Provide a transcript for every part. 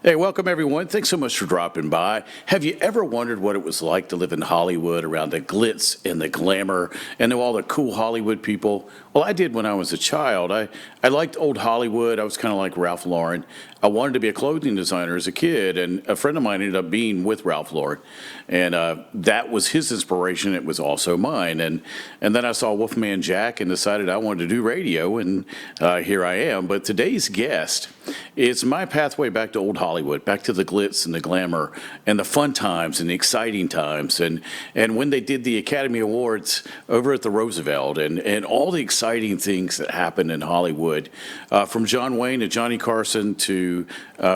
Hey, welcome everyone. Thanks so much for dropping by. Have you ever wondered what it was like to live in Hollywood around the glitz and the glamour and know all the cool Hollywood people? Well, I did when I was a child. I liked old Hollywood. I was kind of like Ralph Lauren. I wanted to be a clothing designer as a kid, and a friend of mine ended up being with Ralph Lauren. And that was his inspiration. It was also mine. And then I saw Wolfman Jack and decided I wanted to do radio, and here I am. But today's guest is my pathway back to old Hollywood, back to the glitz and the glamour and the fun times and the exciting times. And when they did the Academy Awards over at the Roosevelt and all the exciting things that happened in Hollywood, from John Wayne to Johnny Carson to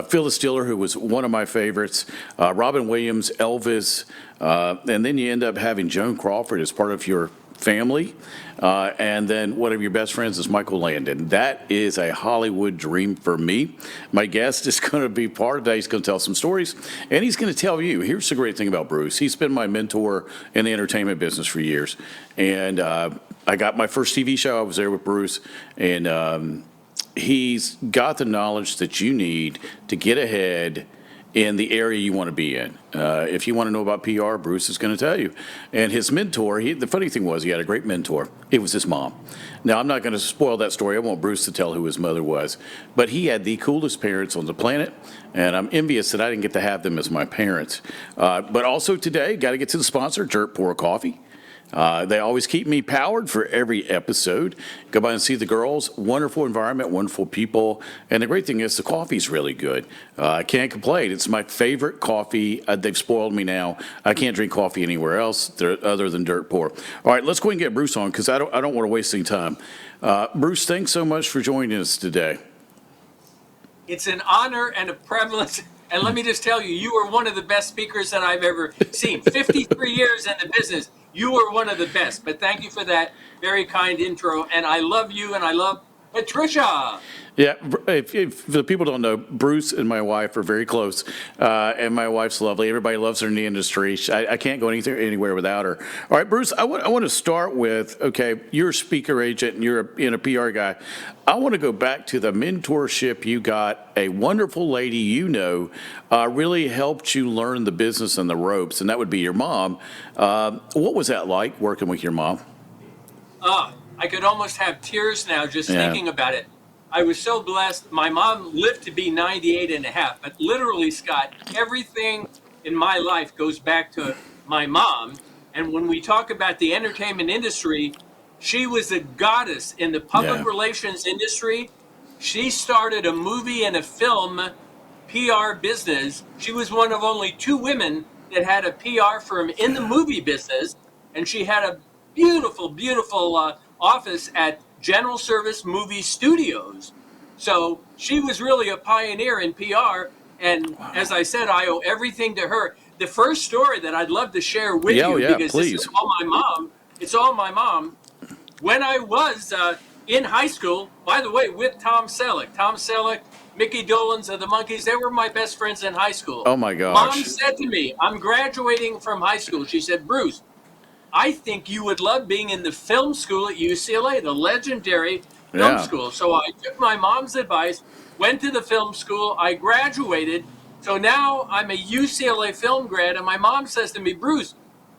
Phyllis Diller, who was one of my favorites, Robin Williams, Elvis, and then you end up having Joan Crawford as part of your family, and then one of your best friends is Michael Landon. That is a Hollywood dream for me. My guest is going to be part of that. He's going to tell some stories, and he's going to tell you. Here's the great thing about Bruce. He's been my mentor in the entertainment business for years, and I got my first TV show. I was there with Bruce, and he's got the knowledge that you need to get ahead in the area you want to be in. If you want to know about PR, Bruce is going to tell you. And his mentor, the funny thing was he had a great mentor. It was his mom. Now, I'm not going to spoil that story. I want Bruce to tell who his mother was. But he had the coolest parents on the planet, and I'm envious that I didn't get to have them as my parents. But also today, got to get to the sponsor, Dirt Pour Coffee. They always keep me powered for every episode. Go by and see the girls. Wonderful environment, wonderful people. And the great thing is the coffee's really good. I can't complain. It's my favorite coffee. They've spoiled me now. I can't drink coffee anywhere else other than Dirt Pour. All right, let's go ahead and get Bruce on because I don't want to waste any time. Bruce, thanks so much for joining us today. It's an honor and a privilege. And let me just tell you, you are one of the best speakers that I've ever seen. 53 years in the business. You are one of the best, but thank you for that very kind intro. And I love you, and I love Patricia. Yeah, if the people don't know, Bruce and my wife are very close, and my wife's lovely. Everybody loves her in the industry. I can't go anywhere without her. All right, Bruce, I want to start with, okay, you're a speaker agent and you're a PR guy. I want to go back to the mentorship you got. A wonderful lady really helped you learn the business and the ropes, and that would be your mom. What was that like, working with your mom? I could almost have tears now just thinking about it. I was so blessed. My mom lived to be 98 and a half, but literally, Scott, everything in my life goes back to my mom. And when we talk about the entertainment industry, she was a goddess in the public relations industry. She started a movie and a film PR business. She was one of only two women that had a PR firm in the movie business, and she had a beautiful, beautiful office at General Service Movie Studios. So she was really a pioneer in PR. And as I said, I owe everything to her. The first story that I'd love to share with you, because please. This is all my mom. It's all my mom. When I was in high school, by the way, with Tom Selleck, Mickey Dolenz of the Monkees, they were my best friends in high school. Oh my gosh. Mom said to me, I'm graduating from high school. She said, Bruce, I think you would love being in the film school at UCLA, the legendary film school. So I took my mom's advice, went to the film school, I graduated. So now I'm a UCLA film grad, and my mom says to me, Bruce,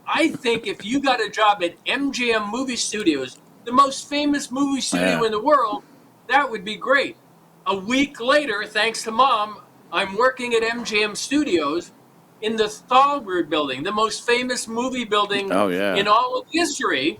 I think if you got a job at MGM Movie Studios, the most famous movie studio in the world, that would be great. A week later, thanks to Mom, I'm working at MGM Studios in the Thalberg building, the most famous movie building in all of history.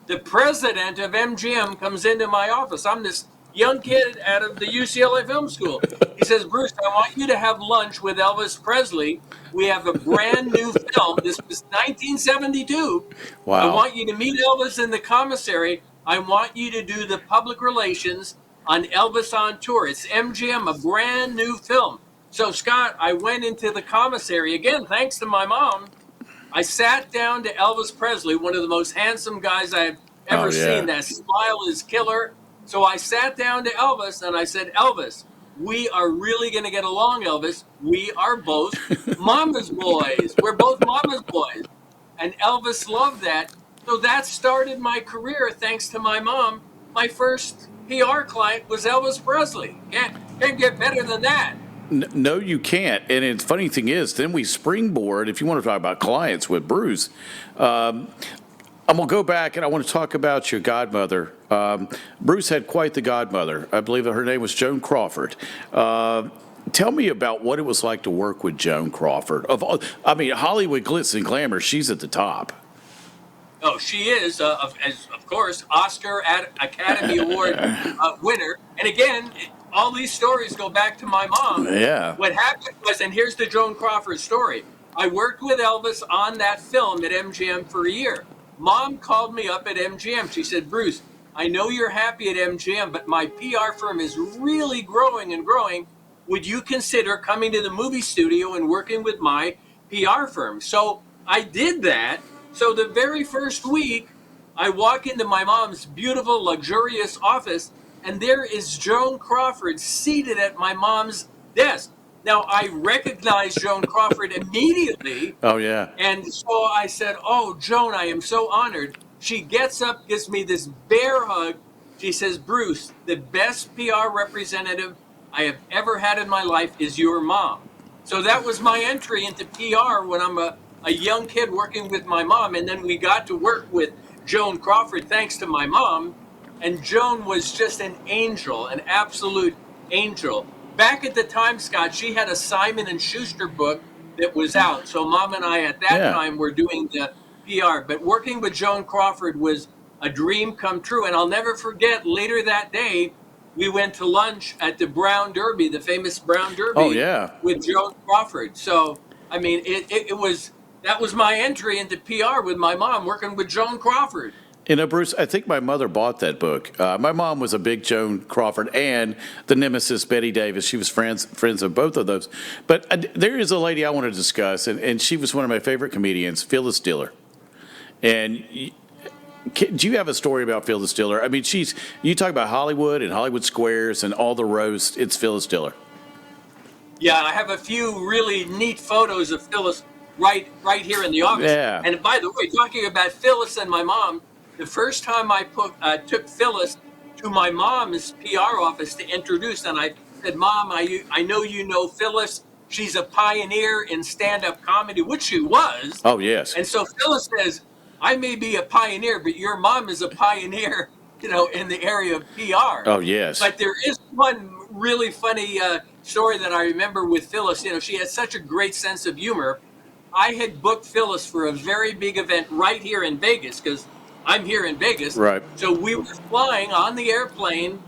The president of MGM comes into my office. I'm this young kid out of the UCLA Film School. He says, Bruce, I want you to have lunch with Elvis Presley. We have a brand new film. This was 1972. Wow. I want you to meet Elvis in the commissary. I want you to do the public relations on Elvis on Tour. It's MGM, a brand new film. So, Scott, I went into the commissary, again, thanks to my mom. I sat down to Elvis Presley, one of the most handsome guys I've ever seen. That smile is killer. So I sat down to Elvis, and I said, Elvis, we are really going to get along, Elvis. We are both mama's boys. We're both mama's boys. And Elvis loved that. So that started my career, thanks to my mom. My first PR client was Elvis Presley. Can't get better than that. No, you can't. And the funny thing is, then we springboard, if you want to talk about clients with Bruce, I'm going to go back and I want to talk about your godmother. Bruce had quite the godmother. I believe that her name was Joan Crawford. Tell me about what it was like to work with Joan Crawford. I mean, Hollywood glitz and glamour, she's at the top. Oh, she is, of course, Oscar Academy Award winner. And again, all these stories go back to my mom. Yeah. What happened was, and here's the Joan Crawford story. I worked with Elvis on that film at MGM for a year. Mom called me up at MGM. She said, Bruce, I know you're happy at MGM, but my PR firm is really growing and growing. Would you consider coming to the movie studio and working with my PR firm? So I did that. So the very first week, I walk into my mom's beautiful, luxurious office, and there is Joan Crawford seated at my mom's desk. Now, I recognized Joan Crawford immediately. Oh, yeah. And so I said, oh, Joan, I am so honored. She gets up, gives me this bear hug. She says, Bruce, the best PR representative I have ever had in my life is your mom. So that was my entry into PR when I'm a young kid working with my mom. And then we got to work with Joan Crawford, thanks to my mom. And Joan was just an angel, an absolute angel. Back at the time, Scott, she had a Simon & Schuster book that was out. So Mom and I at that time were doing the PR. But working with Joan Crawford was a dream come true. And I'll never forget, later that day, we went to lunch at the Brown Derby, the famous Brown Derby, with Joan Crawford. So, I mean, that was my entry into PR with my mom, working with Joan Crawford. You know, Bruce, I think my mother bought that book. My mom was a big Joan Crawford and the nemesis Betty Davis. She was friends of both of those. But there is a lady I want to discuss, and she was one of my favorite comedians, Phyllis Diller. And do you have a story about Phyllis Diller? I mean, you talk about Hollywood and Hollywood Squares and all the roast. It's Phyllis Diller. Yeah, I have a few really neat photos of Phyllis right here in the office. Yeah. And by the way, talking about Phyllis and my mom, the first time I took Phyllis to my mom's PR office to introduce, and I said, Mom, I know you know Phyllis. She's a pioneer in stand-up comedy, which she was. Oh, yes. And so Phyllis says, I may be a pioneer, but your mom is a pioneer, in the area of PR. Oh, yes. But there is one really funny story that I remember with Phyllis. She had such a great sense of humor. I had booked Phyllis for a very big event right here in Vegas, because I'm here in Vegas. Right. So we were flying on the airplane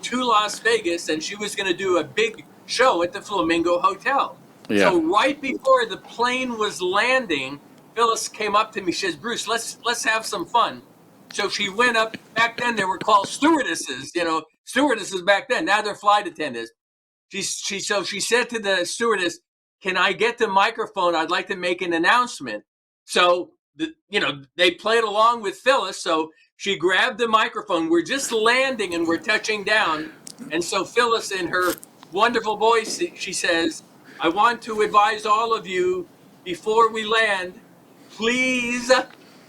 to Las Vegas, and she was going to do a big show at the Flamingo Hotel. Yeah. So right before the plane was landing, Phyllis came up to me. She says, Bruce, let's have some fun. So she went up. Back then, they were called stewardesses. Stewardesses back then. Now they're flight attendants. She said to the stewardess, can I get the microphone? I'd like to make an announcement. So they played along with Phyllis. So she grabbed the microphone. We're just landing and we're touching down. And so Phyllis, in her wonderful voice, she says, I want to advise all of you before we land, please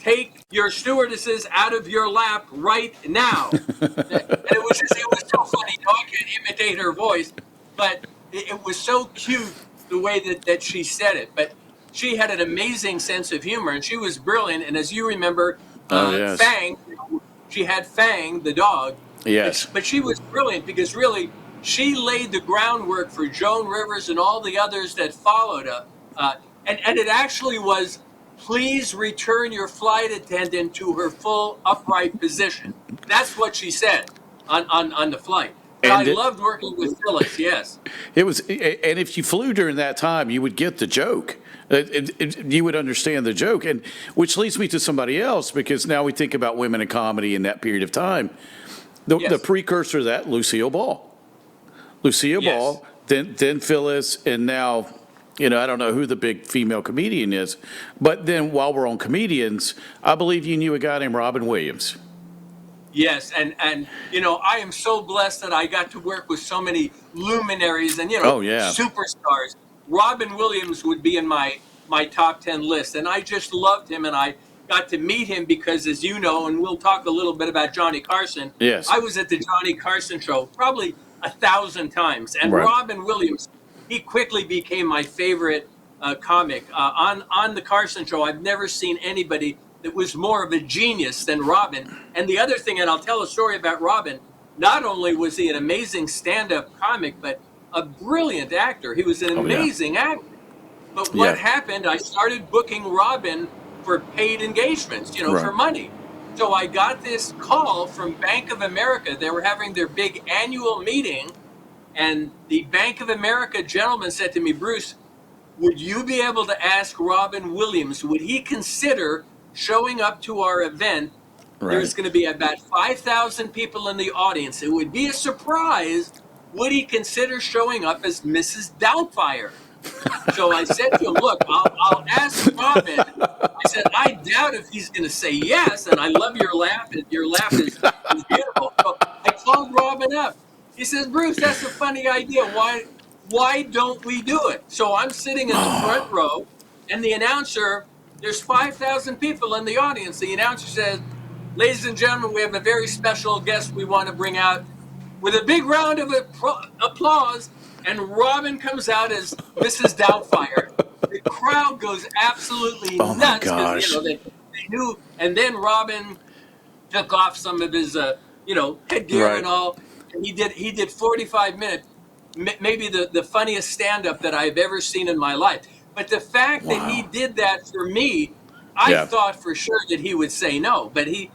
take your stewardesses out of your lap right now. And it was so funny. I can't imitate her voice, but it was so cute the way that she said it. But she had an amazing sense of humor, and she was brilliant. And as you remember, yes. Fang, she had Fang, the dog. Yes. But she was brilliant because really she laid the groundwork for Joan Rivers and all the others that followed. And it actually was, please return your flight attendant to her full upright position. That's what she said on the flight. But I loved working with Phyllis, yes. It was, and if you flew during that time, you would get the joke. You would understand the joke, and which leads me to somebody else, because now we think about women in comedy in that period of time. The precursor to that, Lucille Ball. Lucille Ball, then Phyllis, and now, I don't know who the big female comedian is, but then while we're on comedians, I believe you knew a guy named Robin Williams. Yes, and I am so blessed that I got to work with so many luminaries and superstars. Robin Williams would be in my top 10 list, and I just loved him, and I got to meet him because, as you know, and we'll talk a little bit about Johnny Carson. Yes, I was at the Johnny Carson show probably 1,000 times, and right. Robin Williams he quickly became my favorite comic. On the Carson show, I've never seen anybody that was more of a genius than Robin. And the other thing, and I'll tell a story about Robin, not only was he an amazing stand-up comic, but a brilliant actor. He was an Oh, yeah. amazing actor. But Yeah. what happened, I started booking Robin for paid engagements, Right. for money. So I got this call from Bank of America. They were having their big annual meeting, and the Bank of America gentleman said to me, Bruce, would you be able to ask Robin Williams, would he consider showing up to our event? There's Right. going to be about 5,000 people in the audience. It would be a surprise. Would he consider showing up as Mrs. Doubtfire? So I said to him, look, I'll ask Robin. I said, I doubt if he's going to say yes. And I love your laugh. Your laugh is beautiful. So I called Robin up. He says, Bruce, that's a funny idea. Why don't we do it? So I'm sitting in the front row, and the announcer, there's 5,000 people in the audience. The announcer says, ladies and gentlemen, we have a very special guest we want to bring out with a big round of applause. And Robin comes out as Mrs. Doubtfire. The crowd goes absolutely Oh, my nuts gosh. because they knew. And then Robin took off some of his headgear Right. and all. And he did 45 minutes, maybe the funniest stand-up that I've ever seen in my life. But the fact that he Wow. did that for me, I Yeah. thought for sure that he would say no. But he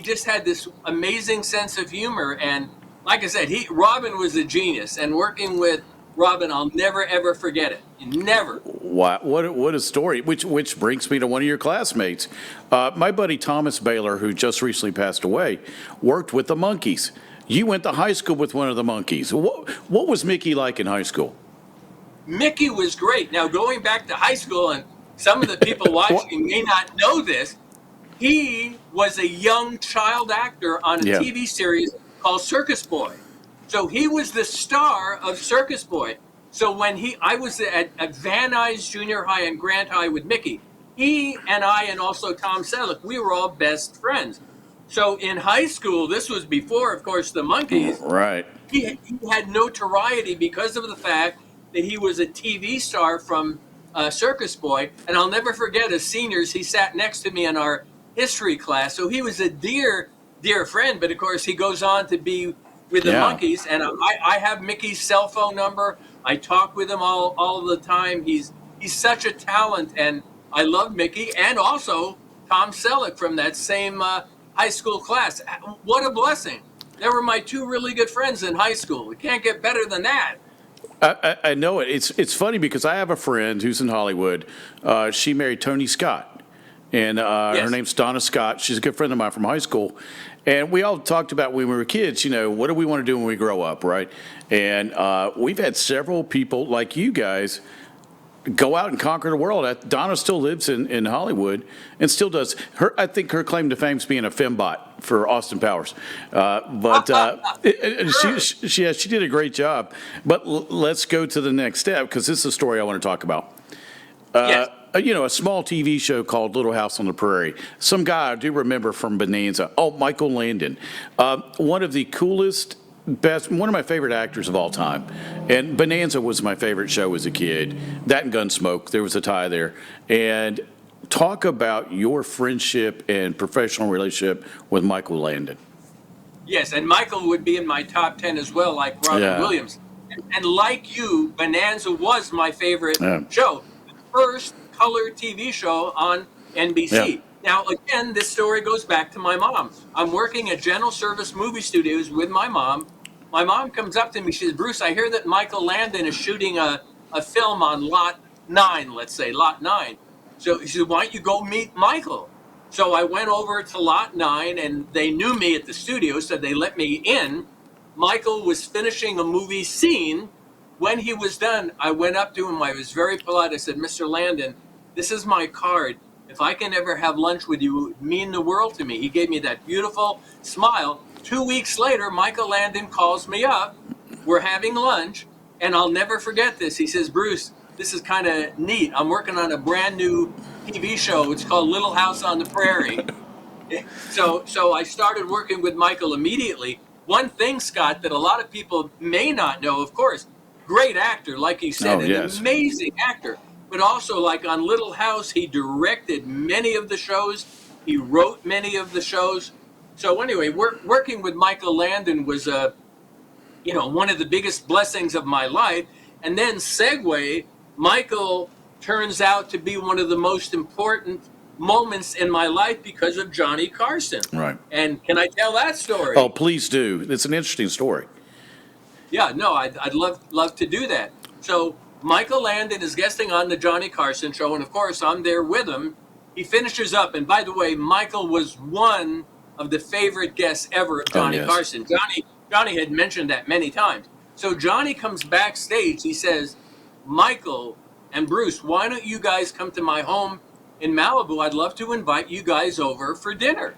just had this amazing sense of humor. And like I said, Robin was a genius. And working with Robin, I'll never, ever forget it. Never. Wow, what a story! Which brings me to one of your classmates, my buddy Thomas Baylor, who just recently passed away, worked with the Monkees. You went to high school with one of the Monkees. What was Mickey like in high school? Mickey was great. Now, going back to high school, and some of the people watching may not know this, he was a young child actor on a Yeah. TV series called Circus Boy. So he was the star of Circus Boy. So when I was at Van Nuys Junior High and Grant High with Mickey, he and I and also Tom Selleck, we were all best friends. So in high school, this was before, of course, the Monkees, Right. he had notoriety because of the fact that he was a TV star from Circus Boy. And I'll never forget, as seniors, he sat next to me in our history class. So he was a dear, dear friend. But of course, he goes on to be with the Yeah. Monkees. And I have Mickey's cell phone number. I talk with him all the time. He's such a talent. And I love Mickey. And also Tom Selleck from that same high school class. What a blessing. They were my two really good friends in high school. We can't get better than that. I know it. It's funny because I have a friend who's in Hollywood. She married Tony Scott, and her Yes. name's Donna Scott. She's a good friend of mine from high school, and we all talked about when we were kids. What do we want to do when we grow up, right? And we've had several people like you guys go out and conquer the world. Donna still lives in Hollywood and still does. I think her claim to fame is being a fembot for Austin Powers. She did a great job. But let's go to the next step because this is a story I want to talk about. Yes. A small TV show called Little House on the Prairie. Some guy I do remember from Bonanza. Oh, Michael Landon. One of the coolest, best, one of my favorite actors of all time. And Bonanza was my favorite show as a kid. That and Gunsmoke, there was a tie there. And talk about your friendship and professional relationship with Michael Landon. Yes, and Michael would be in my top 10 as well, like Robin Yeah. Williams. And like you, Bonanza was my favorite Yeah. show. The first color TV show on NBC. Yeah. Now, again, this story goes back to my mom. I'm working at General Service Movie Studios with my mom. My mom comes up to me. She says, Bruce, I hear that Michael Landon is shooting a film on Lot 9, let's say, Lot 9. So she said, why don't you go meet Michael? So I went over to Lot 9, and they knew me at the studio, so they let me in. Michael was finishing a movie scene. When he was done, I went up to him. I was very polite. I said, Mr. Landon, this is my card. If I can ever have lunch with you, it would mean the world to me. He gave me that beautiful smile. 2 weeks later, Michael Landon calls me up. We're having lunch, and I'll never forget this. He says, Bruce, this is kind of neat. I'm working on a brand new TV show. It's called Little House on the Prairie. So I started working with Michael immediately. One thing, Scott, that a lot of people may not know, of course, great actor, like he said, Oh, an yes. amazing actor. But also, like on Little House, he directed many of the shows. He wrote many of the shows. So anyway, working with Michael Landon was one of the biggest blessings of my life. And then segue, Michael turns out to be one of the most important moments in my life because of Johnny Carson. Right. And can I tell that story? Oh, please do. It's an interesting story. Yeah, no, I'd love to do that. So Michael Landon is guesting on the Johnny Carson show, and of course I'm there with him. He finishes up, and by the way, Michael was one of the favorite guests ever of Johnny yes. Carson. Johnny had mentioned that many times. So Johnny comes backstage. He says, Michael and Bruce, why don't you guys come to my home in Malibu? I'd love to invite you guys over for dinner.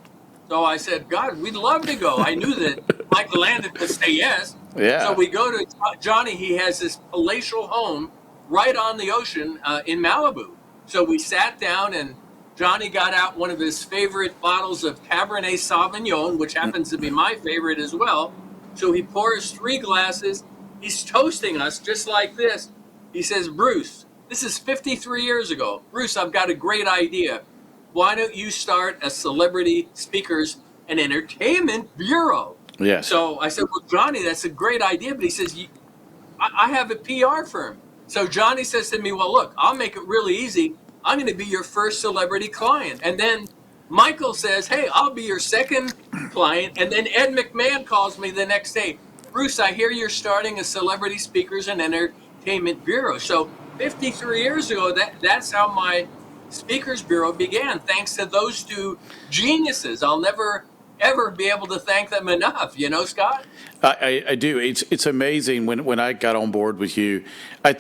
So I said, God, we'd love to go. I knew that Michael Landon would say yes. Yeah. So we go to Johnny. He has this palatial home right on the ocean in Malibu. So we sat down, and Johnny got out one of his favorite bottles of Cabernet Sauvignon, which happens to be my favorite as well. So he pours 3 glasses. He's toasting us just like this. He says, Bruce, this is 53 years ago. Bruce, I've got a great idea. Why don't you start a celebrity speakers and entertainment bureau? Yes. So I said, well, Johnny, that's a great idea. But he says, I have a PR firm. So Johnny says to me, well, look, I'll make it really easy. I'm going to be your first celebrity client. And then Michael says, hey, I'll be your second client. And then Ed McMahon calls me the next day. Bruce, I hear you're starting a celebrity speakers and entertainment bureau. So 53 years ago, that's how my speakers bureau began, thanks to those 2 geniuses. I'll never ever be able to thank them enough, Scott? I do. It's amazing when I got on board with you. I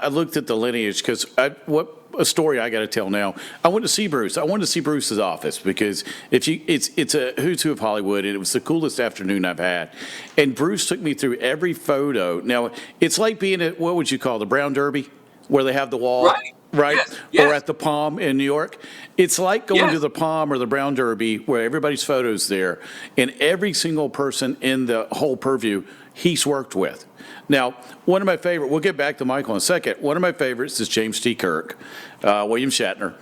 looked at the lineage because what a story I got to tell now. I went to see Bruce. I wanted to see Bruce's office because it's a who's who of Hollywood, and it was the coolest afternoon I've had. And Bruce took me through every photo. Now it's like being at, what would you call, the Brown Derby, where they have the wall. Right? Yes. Or at the Palm in New York. It's like going to the Palm or the Brown Derby where everybody's photo's there, and every single person in the whole purview he's worked with. Now, one of my favorite, we'll get back to Michael in a second, one of my favorites is James T. Kirk, William Shatner.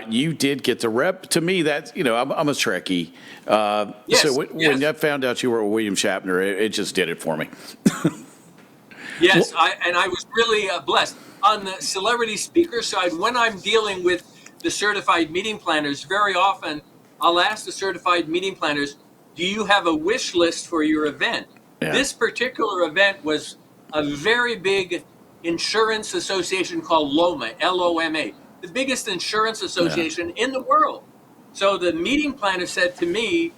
You did get the rep. To me, that's, I'm a Trekkie. So when I found out you were with William Shatner, it just did it for me. Yes, I was really blessed. On the celebrity speaker side, when I'm dealing with the certified meeting planners, very often I'll ask the certified meeting planners, do you have a wish list for your event? Yeah. This particular event was a very big insurance association called LOMA, L-O-M-A, the biggest insurance association in the world. So the meeting planner said to me,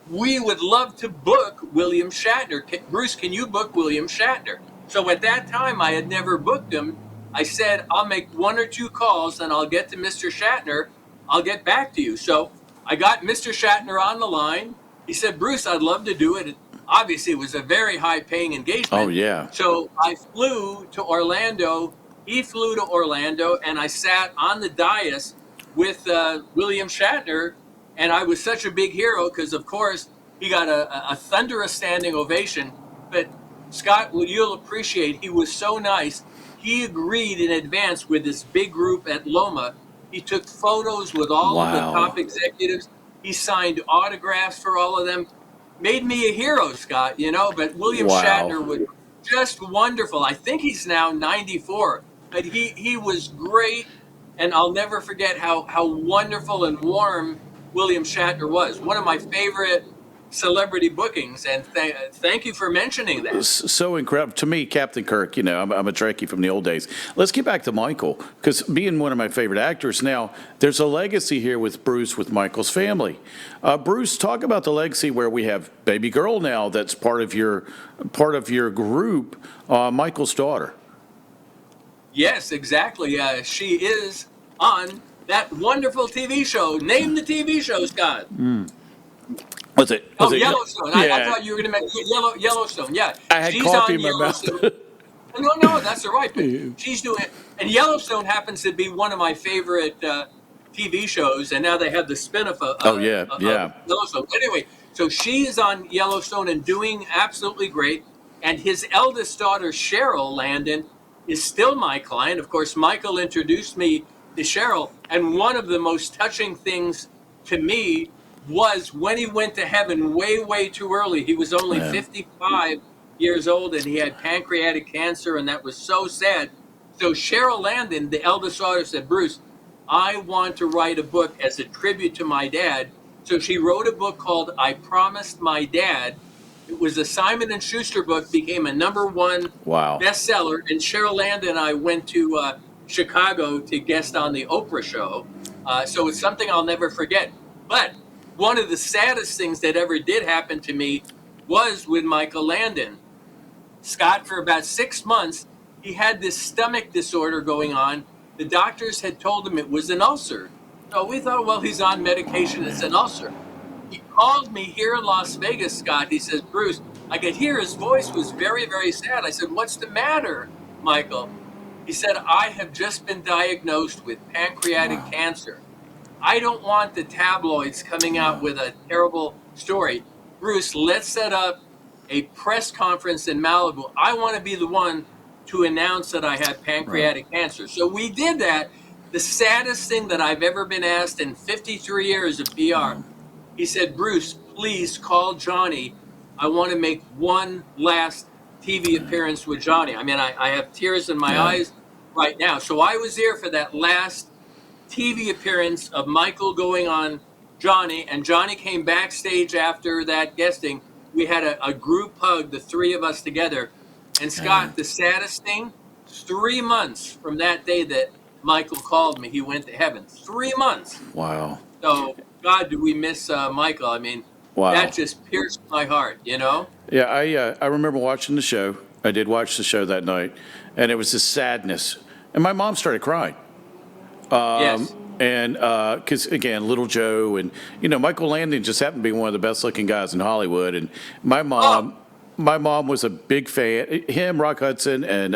we would love to book William Shatner. Bruce, can you book William Shatner? So at that time, I had never booked him. I said, I'll make 1 or 2 calls and I'll get to Mr. Shatner. I'll get back to you. So I got Mr. Shatner on the line. He said, Bruce, I'd love to do it. Obviously, it was a very high-paying engagement. Oh, yeah. So I flew to Orlando. He flew to Orlando, and I sat on the dais with William Shatner, and I was such a big hero because, of course, he got a thunderous standing ovation. But, Scott, what you'll appreciate, he was so nice. He agreed in advance with this big group at Loma. He took photos with all of the top executives. He signed autographs for all of them. Made me a hero, Scott, but William Shatner was just wonderful. I think he's now 94, but he was great, and I'll never forget how wonderful and warm William Shatner was. One of my favorite celebrity bookings, and thank you for mentioning that. So incredible. To me, Captain Kirk, I'm a Trekkie from the old days. Let's get back to Michael, because being one of my favorite actors now, there's a legacy here with Bruce, with Michael's family. Bruce, talk about the legacy where we have baby girl now that's part of your group, Michael's daughter. Yes, exactly. She is on that wonderful TV show. Name the TV show, Scott. Was it Yellowstone. Yeah. I thought you were going to mention Yellowstone. Yeah. I had coffee in my mouth. No, that's all right. But she's doing it. And Yellowstone happens to be one of my favorite TV shows. And now they have the spin-off of Yellowstone. Anyway, so she is on Yellowstone and doing absolutely great. And his eldest daughter, Cheryl Landon, is still my client. Of course, Michael introduced me to Cheryl. And one of the most touching things to me was when he went to heaven way, way too early. He was only 55 years old and he had pancreatic cancer, and that was so sad. So Cheryl Landon, the eldest daughter, said, Bruce, I want to write a book as a tribute to my dad. So she wrote a book called I Promised My Dad. It was a Simon & Schuster book, became a #1 bestseller. And Cheryl Landon and I went to Chicago to guest on the Oprah show. So it's something I'll never forget. But one of the saddest things that ever did happen to me was with Michael Landon. Scott, for about 6 months, he had this stomach disorder going on. The doctors had told him it was an ulcer. So we thought, well, he's on medication, it's an ulcer. He called me here in Las Vegas, Scott. He says, Bruce, I could hear his voice was very, very sad. I said, what's the matter, Michael? He said, I have just been diagnosed with pancreatic cancer. I don't want the tabloids coming out with a terrible story. Bruce, let's set up a press conference in Malibu. I want to be the one to announce that I had pancreatic cancer. So we did that. The saddest thing that I've ever been asked in 53 years of PR. He said, Bruce, please call Johnny. I want to make one last TV appearance with Johnny. I mean, I have tears in my eyes right now. So I was there for that last TV appearance of Michael going on Johnny, and Johnny came backstage after that guesting. We had a group hug, the three of us together. And Scott, the saddest thing, 3 months from that day that Michael called me, he went to heaven. 3 months. Wow. So, God, do we miss Michael? I mean, that just pierced my heart, you know? Yeah, I remember watching the show. I did watch the show that night, and it was this sadness. And my mom started crying. Yes. And because, again, little Joe, and, Michael Landon just happened to be one of the best-looking guys in Hollywood. And my mom was a big fan. Him, Rock Hudson, and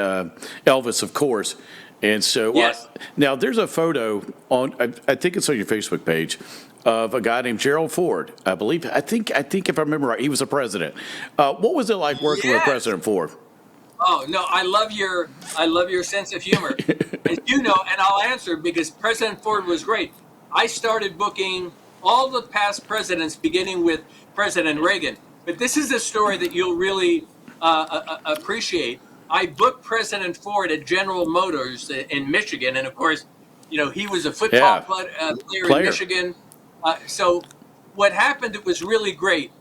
Elvis, of course. And so now there's a photo on, I think it's on your Facebook page, of a guy named Gerald Ford. I think if I remember right, he was a president. What was it like working with President Ford? Oh no, I love your sense of humor. As you know, and I'll answer because President Ford was great. I started booking all the past presidents, beginning with President Reagan. But this is a story that you'll really appreciate. I booked President Ford at General Motors in Michigan, and of course, he was a football player in Michigan. So what happened, it was really great.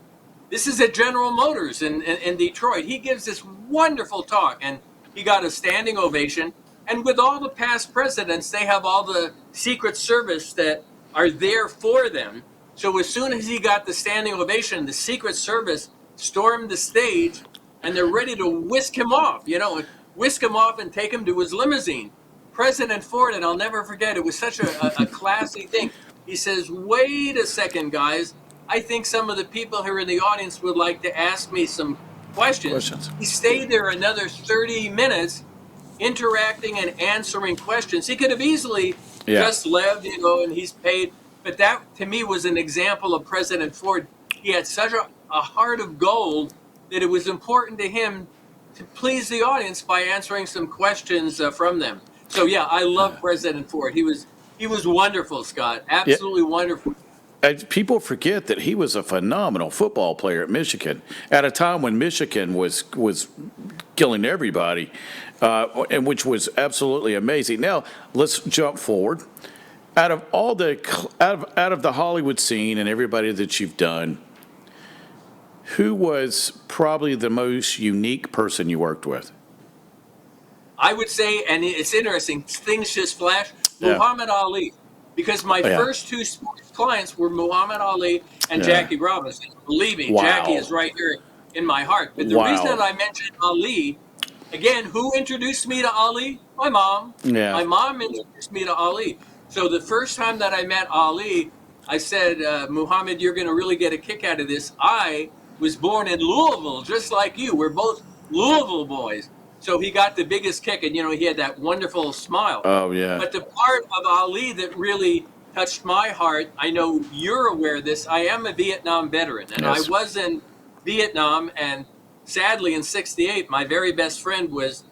This is at General Motors in Detroit. He gives this wonderful talk, and he got a standing ovation. And with all the past presidents, they have all the Secret Service that are there for them. So as soon as he got the standing ovation, the Secret Service stormed the stage, and they're ready to whisk him off, and take him to his limousine. President Ford, and I'll never forget, it was such a classy thing. He says, wait a second, guys. I think some of the people here in the audience would like to ask me some questions. He stayed there another 30 minutes interacting and answering questions. He could have easily just left, and he's paid. But that, to me, was an example of President Ford. He had such a heart of gold that it was important to him to please the audience by answering some questions from them. So, I love President Ford. He was wonderful, Scott. Absolutely wonderful. People forget that he was a phenomenal football player at Michigan at a time when Michigan was killing everybody, and which was absolutely amazing. Now let's jump forward. Out of the Hollywood scene and everybody that you've done, who was probably the most unique person you worked with? I would say, and it's interesting, things just flash. Muhammad Ali. Because my first two sports clients were Muhammad Ali and Jackie Robinson. Believe me, Jackie is right here in my heart. But the reason that I mentioned Ali, again, who introduced me to Ali? My mom. Yeah. My mom introduced me to Ali. So the first time that I met Ali, I said, Muhammad, you're going to really get a kick out of this. I was born in Louisville, just like you. We're both Louisville boys. So he got the biggest kick, and, he had that wonderful smile. Oh, yeah. But the part of Ali that really touched my heart, I know you're aware of this, I am a Vietnam veteran, and I was in Vietnam, and sadly in '68, my very best friend was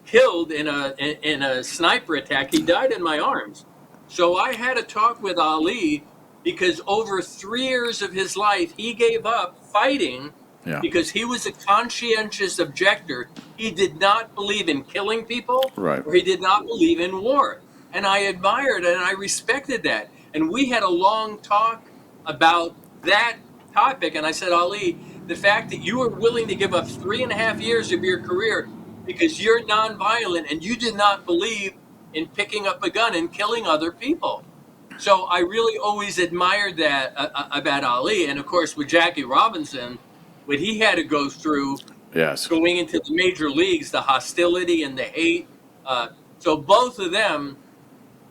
killed in a sniper attack. He died in my arms. So I had a talk with Ali because over 3 years of his life, he gave up fighting Yeah. because he was a conscientious objector. He did not believe in killing people, Right. or he did not believe in war. And I admired and I respected that. And we had a long talk about that topic. And I said, Ali, the fact that you were willing to give up 3.5 years of your career because you're nonviolent and you did not believe in picking up a gun and killing other people. So I really always admired that about Ali. And of course, with Jackie Robinson, what he had to go through Yes. going into the major leagues, the hostility and the hate. So both of them,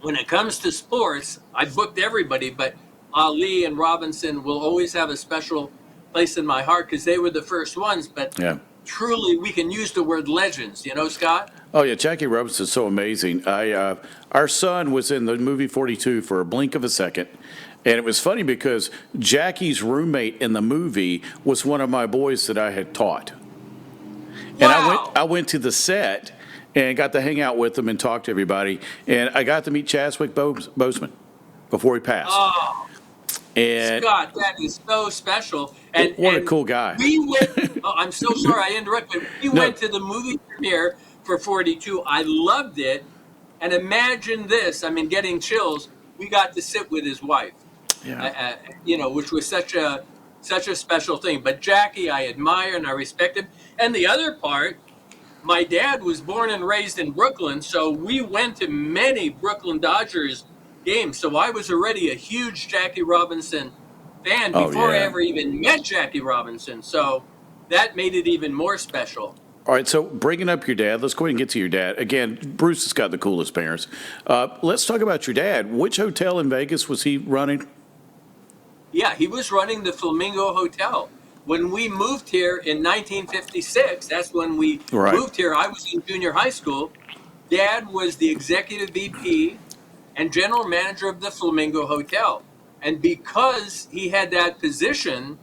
when it comes to sports, I booked everybody, but Ali and Robinson will always have a special place in my heart because they were the first ones. But Yeah. truly, we can use the word legends, Scott? Oh yeah, Jackie Robinson's so amazing. Our son was in the movie 42 for a blink of a second, and it was funny because Jackie's roommate in the movie was one of my boys that I had taught, and Wow. I went to the set and got to hang out with them and talk to everybody, and I got to meet Chadwick Boseman before he passed. Oh, And Scott, that is so special. And what a and cool guy. We went. Oh, I'm so sorry I interrupted. We No. went to the movie premiere for 42. I loved it. And imagine this. I mean, getting chills. We got to sit with his wife. Yeah. Which was such a special thing. But Jackie, I admire and I respect him. And the other part, my dad was born and raised in Brooklyn, so we went to many Brooklyn Dodgers games. So I was already a huge Jackie Robinson fan Oh, before I yeah. ever even met Jackie Robinson. So that made it even more special. All right, so bringing up your dad, let's go ahead and get to your dad. Again, Bruce has got the coolest parents. Let's talk about your dad. Which hotel in Vegas was he running? Yeah, he was running the Flamingo Hotel. When we moved here in 1956, that's when we Right. moved here. I was in junior high school. Dad was the executive VP and general manager of the Flamingo Hotel. And because he had that position,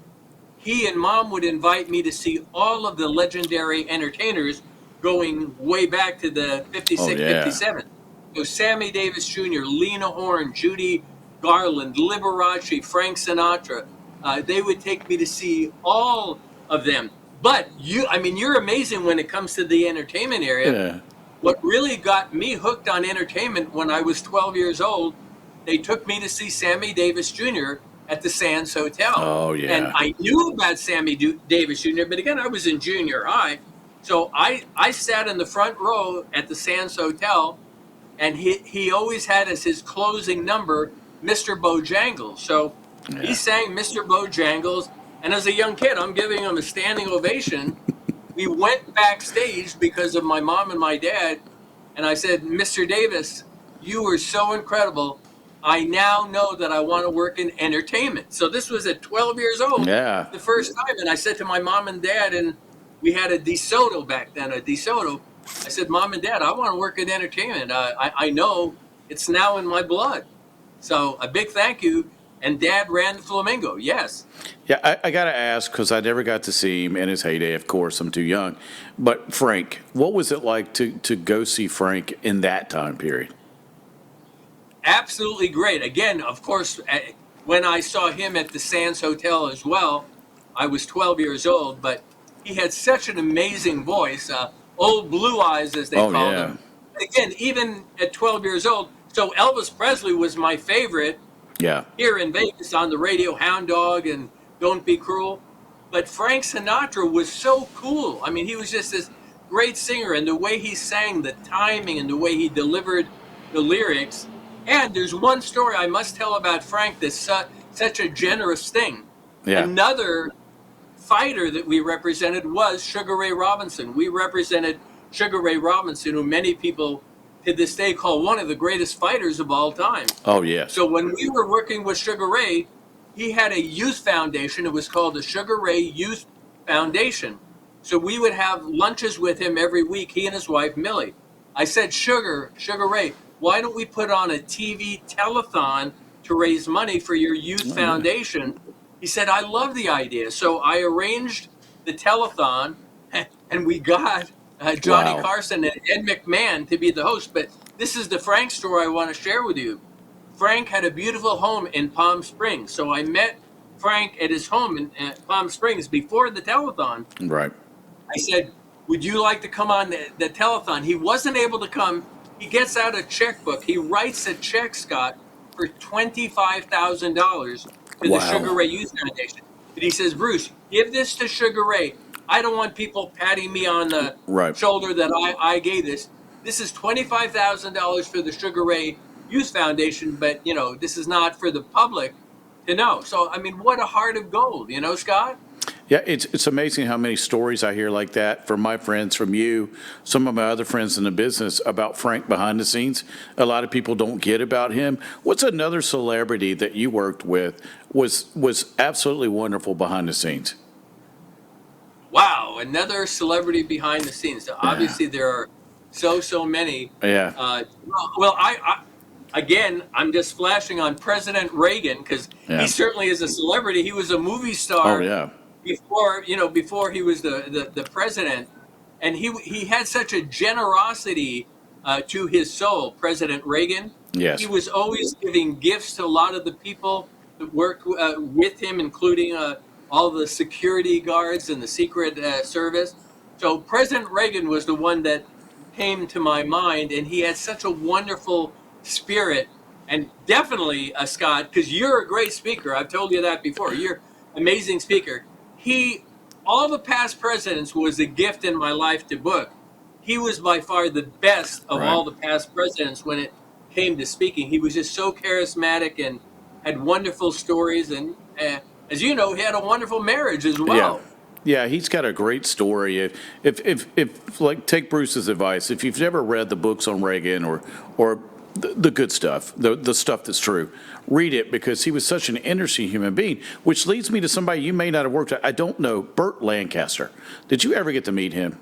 he and Mom would invite me to see all of the legendary entertainers going way back to the 56, Oh, yeah. 57. So Sammy Davis Jr., Lena Horne, Judy Garland, Liberace, Frank Sinatra. They would take me to see all of them. But you're amazing when it comes to the entertainment area. Yeah. What really got me hooked on entertainment when I was 12 years old, they took me to see Sammy Davis Jr. at the Sands Hotel. Oh, yeah. And I knew about Sammy Davis Jr., but again, I was in junior high. So I sat in the front row at the Sands Hotel, and he always had as his closing number, Mr. Bojangles. So Yeah. he sang Mr. Bojangles, and as a young kid, I'm giving him a standing ovation. We went backstage because of my mom and my dad, and I said, Mr. Davis, you were so incredible. I now know that I want to work in entertainment. So this was at 12 years old, Yeah. the first time. And I said to my mom and dad, and we had a DeSoto back then, a DeSoto. I said, Mom and Dad, I want to work in entertainment. I know it's now in my blood. So a big thank you. And Dad ran the Flamingo, yes. Yeah, I got to ask because I never got to see him in his heyday. Of course, I'm too young. But Frank, what was it like to go see Frank in that time period? Absolutely great. Again, of course, when I saw him at the Sands Hotel as well, I was 12 years old, but he had such an amazing voice, old blue eyes, as they Oh, called yeah. him. Again, even at 12 years old. So Elvis Presley was my favorite Yeah. here in Vegas on the radio, Hound Dog and Don't Be Cruel. But Frank Sinatra was so cool. I mean, he was just this great singer, and the way he sang, the timing, and the way he delivered the lyrics. And there's one story I must tell about Frank that's such a generous thing. Yeah. Another fighter that we represented was Sugar Ray Robinson. We represented Sugar Ray Robinson, who many people to this day call one of the greatest fighters of all time. Oh, yes. So when we were working with Sugar Ray, he had a youth foundation. It was called the Sugar Ray Youth Foundation. So we would have lunches with him every week, he and his wife, Millie. I said, Sugar Ray, why don't we put on a TV telethon to raise money for your youth foundation? He said, I love the idea. So I arranged the telethon, and we got Johnny Wow. Carson and Ed McMahon to be the host. But this is the Frank story I want to share with you. Frank had a beautiful home in Palm Springs, so I met Frank at his home in Palm Springs before the telethon. Right. I said, would you like to come on the telethon? He wasn't able to come. He gets out a checkbook. He writes a check, Scott, for $25,000 to the Sugar Wow. Ray Youth Foundation. But he says, Bruce, give this to Sugar Ray. I don't want people patting me on the Right. shoulder that I gave this. This is $25,000 for the Sugar Ray Youth Foundation, but, this is not for the public to know. So, I mean, what a heart of gold, Scott? Yeah, it's amazing how many stories I hear like that from my friends, from you, some of my other friends in the business about Frank behind the scenes. A lot of people don't get about him. What's another celebrity that you worked with was absolutely wonderful behind the scenes? Wow, another celebrity behind the scenes. So obviously, there are so many. Yeah. Well, again, I'm just flashing on President Reagan because Yeah. he certainly is a celebrity. He was a movie Oh star yeah. before he was the president, and he had such a generosity to his soul. President Reagan. Yes. He was always giving gifts to a lot of the people that worked with him, including all the security guards and the Secret Service. So President Reagan was the one that came to my mind, and he had such a wonderful spirit. And definitely, Scott, because you're a great speaker. I've told you that before. You're an amazing speaker. All the past presidents was a gift in my life to book. He was by far the best of Right. all the past presidents when it came to speaking. He was just so charismatic and had wonderful stories. And as you know, he had a wonderful marriage as Yeah. well. Yeah, he's got a great story. If like take Bruce's advice, if you've never read the books on Reagan or the good stuff, the stuff that's true, read it because he was such an interesting human being. Which leads me to somebody you may not have worked with. I don't know, Burt Lancaster. Did you ever get to meet him?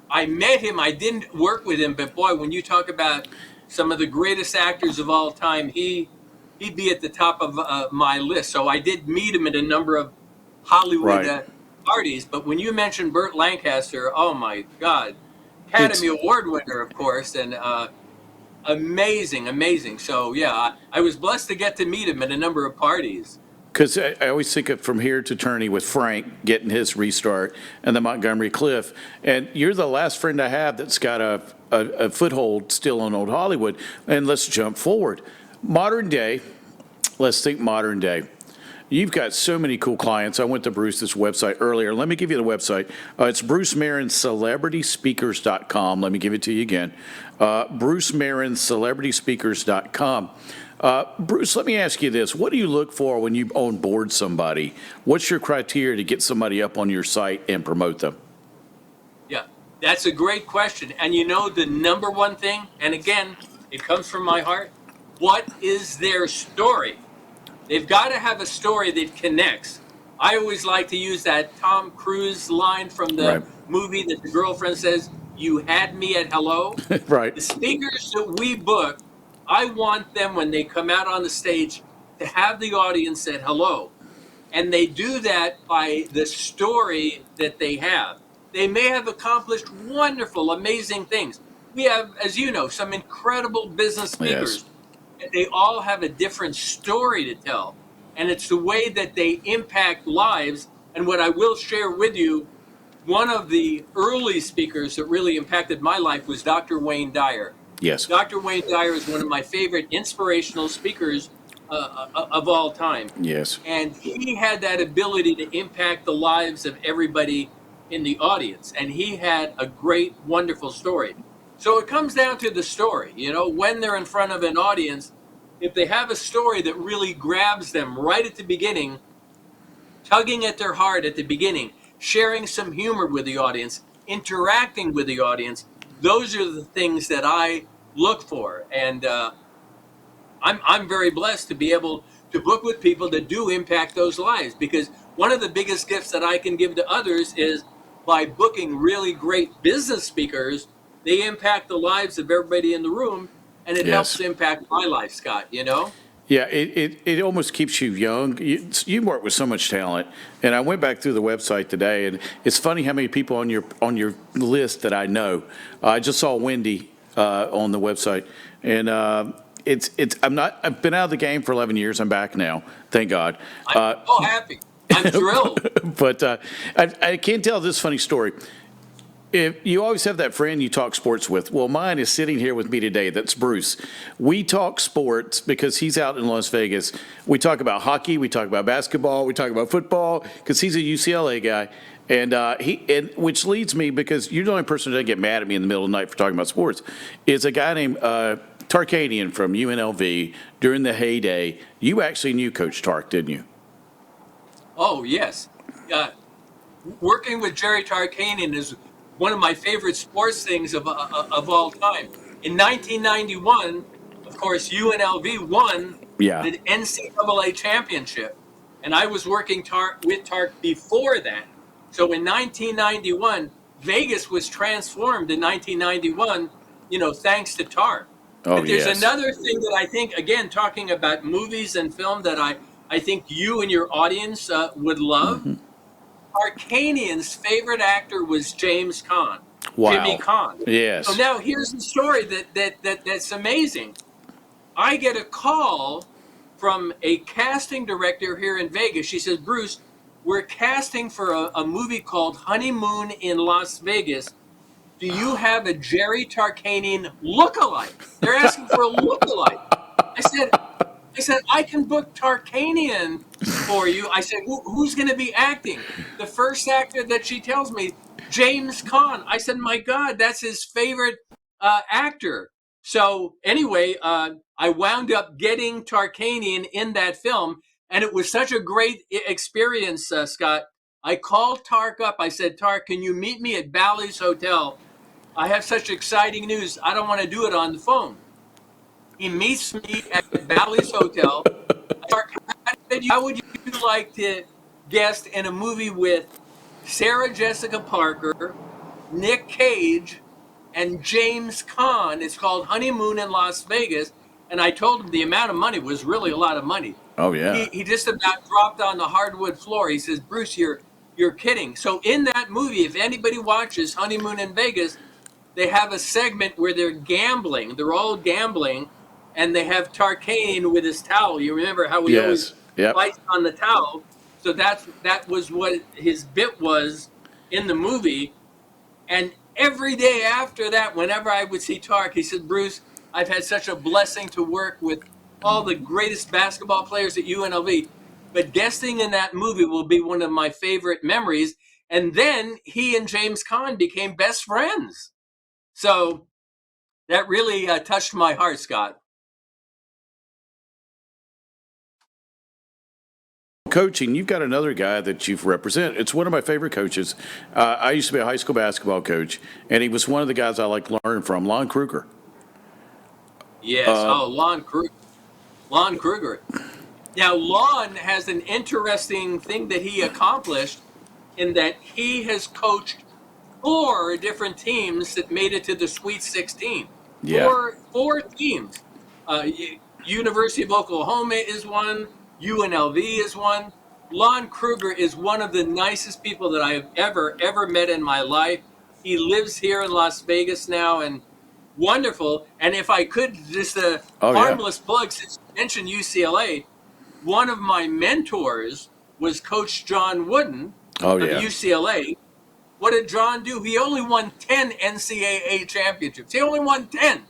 I met him. I didn't work with him, but boy, when you talk about some of the greatest actors of all time, he'd be at the top of my list. So I did meet him at a number of Hollywood Right. parties. But when you mentioned Burt Lancaster, oh my God, It's Academy Award winner, of course, and amazing. So yeah, I was blessed to get to meet him at a number of parties. because I always think of From Here to Eternity with Frank getting his restart and the Montgomery Cliff. And you're the last friend I have that's got a foothold still on Old Hollywood. And let's jump forward. Modern day, let's think modern day. You've got so many cool clients. I went to Bruce's website earlier. Let me give you the website. It's Bruce Merrin, CelebritySpeakers.com. Let me give it to you again. Bruce Merrin, CelebritySpeakers.com. Bruce, let me ask you this. What do you look for when you onboard somebody? What's your criteria to get somebody up on your site and promote them? Yeah, that's a great question. And the number one thing, and again, it comes from my heart, what is their story? They've got to have a story that connects. I always like to use that Tom Cruise line from the Right. movie that the girlfriend says, "You had me at hello." Right. The speakers that we book, I want them when they come out on the stage to have the audience at hello. And they do that by the story that they have. They may have accomplished wonderful, amazing things. We have, as you know, some incredible business speakers. Yes. And they all have a different story to tell. And it's the way that they impact lives. And what I will share with you, one of the early speakers that really impacted my life was Dr. Wayne Dyer. Yes. Dr. Wayne Dyer is one of my favorite inspirational speakers of all time. Yes. And he had that ability to impact the lives of everybody in the audience. And he had a great, wonderful story. So it comes down to the story. When they're in front of an audience, if they have a story that really grabs them right at the beginning, tugging at their heart at the beginning, sharing some humor with the audience, interacting with the audience, those are the things that I look for. And I'm very blessed to be able to book with people that do impact those lives, because one of the biggest gifts that I can give to others is by booking really great business speakers, they impact the lives of everybody in the room, and it Yes. helps impact my life, Scott. Yeah, it almost keeps you young. You work with so much talent, and I went back through the website today, and it's funny how many people on your list that I know. I just saw Wendy on the website, and it's I've been out of the game for 11 years. I'm back now, thank God. I'm so happy. I'm thrilled. But I can't tell this funny story. If you always have that friend you talk sports with. Well, mine is sitting here with me today. That's Bruce. We talk sports because he's out in Las Vegas. We talk about hockey. We talk about basketball. We talk about football because he's a UCLA guy. And which leads me, because you're the only person that doesn't get mad at me in the middle of the night for talking about sports, is a guy named Tarkanian from UNLV during the heyday. You actually knew Coach Tark, didn't you? Oh, yes. Working with Jerry Tarkanian is one of my favorite sports things of all time. In 1991, of course, UNLV won Yeah. the NCAA championship, and I was working with Tark before that. So in 1991, Vegas was transformed in 1991, thanks to Tark. Oh, But there's yes. another thing that I think, again, talking about movies and film, that I think you and your audience would love. Tarkanian's favorite actor was James Caan, Wow. Jimmy Caan. Yes. So now here's the story that's amazing. I get a call from a casting director here in Vegas. She says, Bruce, we're casting for a movie called Honeymoon in Las Vegas. Do you have a Jerry Tarkanian lookalike? They're asking for a lookalike. I said, I can book Tarkanian for you. I said, who's going to be acting? The first actor that she tells me, James Caan. I said, my God, that's his favorite actor. So anyway, I wound up getting Tarkanian in that film, and it was such a great experience, Scott. I called Tark up. I said, Tark, can you meet me at Bally's Hotel? I have such exciting news. I don't want to do it on the phone. He meets me at Bally's Hotel. Tark, how would you like to guest in a movie with Sarah Jessica Parker, Nick Cage, and James Caan? It's called Honeymoon in Las Vegas. And I told him the amount of money was really a lot of money. Oh, yeah. He just about dropped on the hardwood floor. He says, Bruce, you're kidding. So in that movie, if anybody watches Honeymoon in Vegas, they have a segment where they're gambling. They're all gambling, and they have Tarkanian with his towel. You remember how he always fights on the towel? So that was what his bit was in the movie. And every day after that, whenever I would see Tark, he said, Bruce, I've had such a blessing to work with all the greatest basketball players at UNLV, but guesting in that movie will be one of my favorite memories. And then he and James Caan became best friends. So that really touched my heart, Scott. Coaching, you've got another guy that you've represented. It's one of my favorite coaches. I used to be a high school basketball coach, and he was one of the guys I like to learn from, Lon Kruger. Yes. Lon Kruger. Lon Kruger. Now, Lon has an interesting thing that he accomplished in that he has coached 4 different teams that made it to the Sweet 16. Yeah. Four teams. University of Oklahoma is one. UNLV is one. Lon Kruger is one of the nicest people that I have ever met in my life. He lives here in Las Vegas now, and wonderful. And if I could, just a harmless plug, since you mentioned UCLA, one of my mentors was Coach John Wooden of UCLA. What did John do? He only won 10 NCAA championships. He only won 10.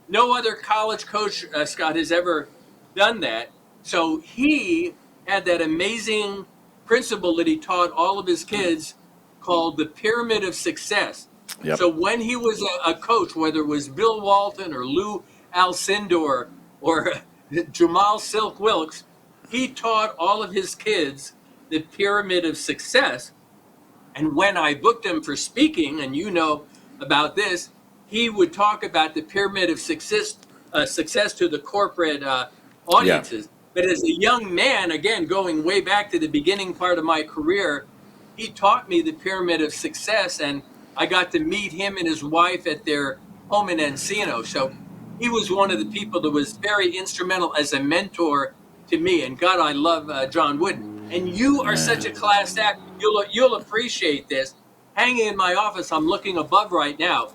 No other college coach, Scott, has ever done that. So he had that amazing principle that he taught all of his kids called the pyramid of success. Yep. So when he was a coach, whether it was Bill Walton or Lou Alcindor or Jamal Silk Wilkes, he taught all of his kids the pyramid of success. And when I booked him for speaking, and you know about this, he would talk about the pyramid of success to the corporate audiences. Yeah. But as a young man, again, going way back to the beginning part of my career, he taught me the pyramid of success, and I got to meet him and his wife at their home in Encino. So he was one of the people that was very instrumental as a mentor to me. And God, I love John Wooden. And you are such a class act. You'll appreciate this. Hanging in my office, I'm looking above right now.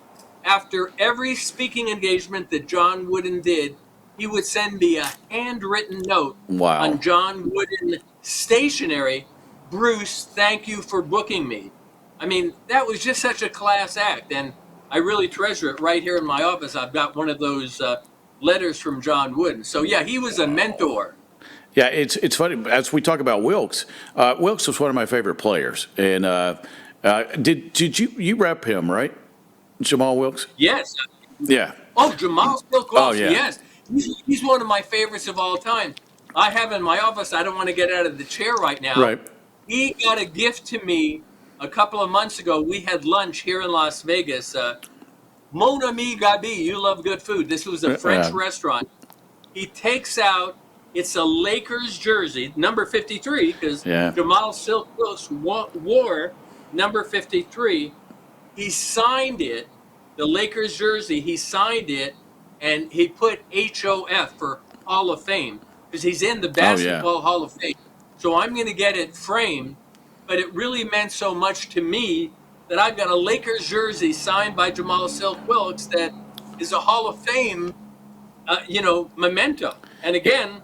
After every speaking engagement that John Wooden did, he would send me a handwritten note Wow. on John Wooden stationery. Bruce, thank you for booking me. I mean, that was just such a class act, and I really treasure it right here in my office. I've got one of those letters from John Wooden. So yeah, he was a mentor. Yeah, it's funny as we talk about Wilkes. Wilkes was one of my favorite players, and did you rep him, right, Jamal Wilkes? Yes. Yeah. Oh, Jamal Silk Oh, Wilkes, yeah. yes. He's one of my favorites of all time. I have in my office, I don't want to get out of the chair right now. Right. He got a gift to me a couple of months ago. We had lunch here in Las Vegas. Mon ami Gabi, you love good food. This was a French restaurant. He takes out, it's a Lakers jersey, number 53, because Jamal Silk Wilkes wore number 53. He signed it, the Lakers jersey, he signed it, and he put HOF for Hall of Fame, because he's in the Basketball Hall of Fame. So I'm going to get it framed, but it really meant so much to me that I've got a Lakers jersey signed by Jamal Silk Wilkes that is a Hall of Fame, memento. And again,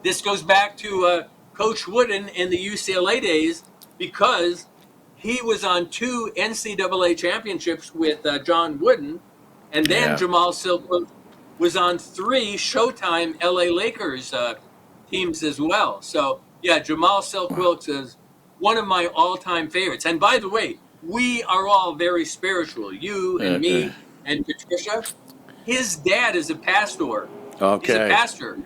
this goes back to Coach Wooden in the UCLA days, because he was on 2 NCAA championships with John Wooden, and then Jamal Silk Wilkes was on 3 Showtime LA Lakers teams as well. So, yeah, Jamal Silk Wilkes is one of my all-time favorites. And by the way, we are all very spiritual. You and me and Patricia. His dad is a pastor. Okay. He's a pastor.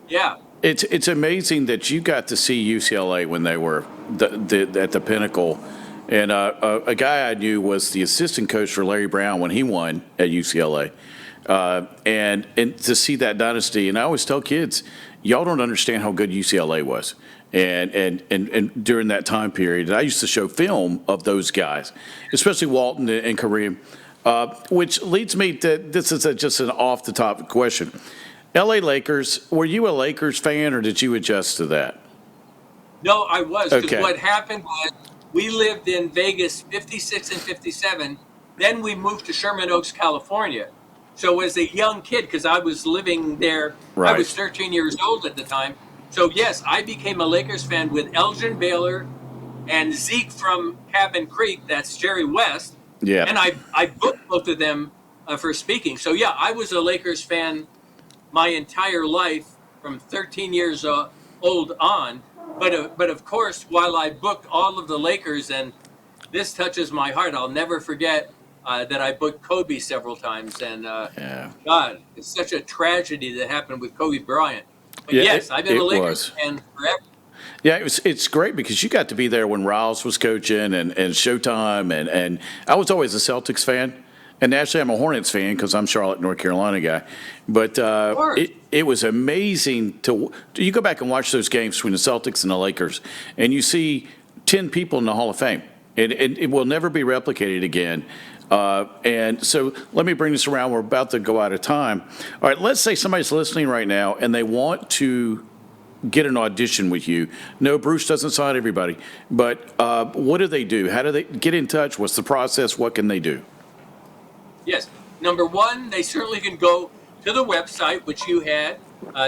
Yeah. It's amazing that you got to see UCLA when they were at the pinnacle. And a guy I knew was the assistant coach for Larry Brown when he won at UCLA. And to see that dynasty, and I always tell kids, y'all don't understand how good UCLA was. And during that time period, and I used to show film of those guys, especially Walton and Kareem, which leads me to, this is just an off-the-top question. LA Lakers, were you a Lakers fan, or did you adjust to that? No, I was. Because Okay. what happened was we lived in Vegas 56 and 57. Then we moved to Sherman Oaks, California. So as a young kid, because I was living there, I was 13 years old at the time. So yes, I became a Lakers fan with Elgin Baylor and Zeke from Cabin Creek. That's Jerry West. Yeah. And I booked both of them for speaking. So yeah, I was a Lakers fan my entire life from 13 years old on. But of course, while I booked all of the Lakers, and this touches my heart, I'll never forget that I booked Kobe several times. And God, it's such a tragedy that happened with Kobe Bryant. But yes, I've been a Lakers fan forever. Yeah, it's great because you got to be there when Riles was coaching and Showtime, and I was always a Celtics fan. And naturally, I'm a Hornets fan because I'm Charlotte, North Carolina guy. But it was amazing you go back and watch those games between the Celtics and the Lakers, and you see 10 people in the Hall of Fame. And it will never be replicated again. And so let me bring this around. We're about to go out of time. All right, let's say somebody's listening right now, and they want to get an audition with you. No, Bruce doesn't sign everybody. But what do they do? How do they get in touch? What's the process? What can they do? Yes. Number one, they certainly can go to the website, which you had.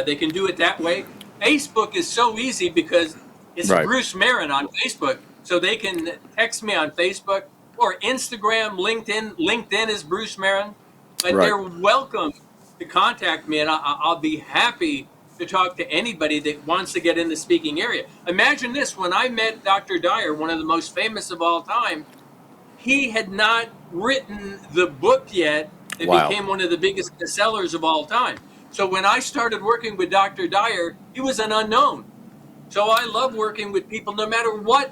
They can do it that way. Facebook is so easy because it's Bruce Merrin on Facebook. So they can text me on Facebook or Instagram, LinkedIn. LinkedIn is Bruce Merrin. But they're welcome to contact me, and I'll be happy to talk to anybody that wants to get in the speaking area. Imagine this. When I met Dr. Dyer, one of the most famous of all time, he had not written the book yet that became one of the biggest sellers of all time. So when I started working with Dr. Dyer, he was an unknown. So I love working with people no matter what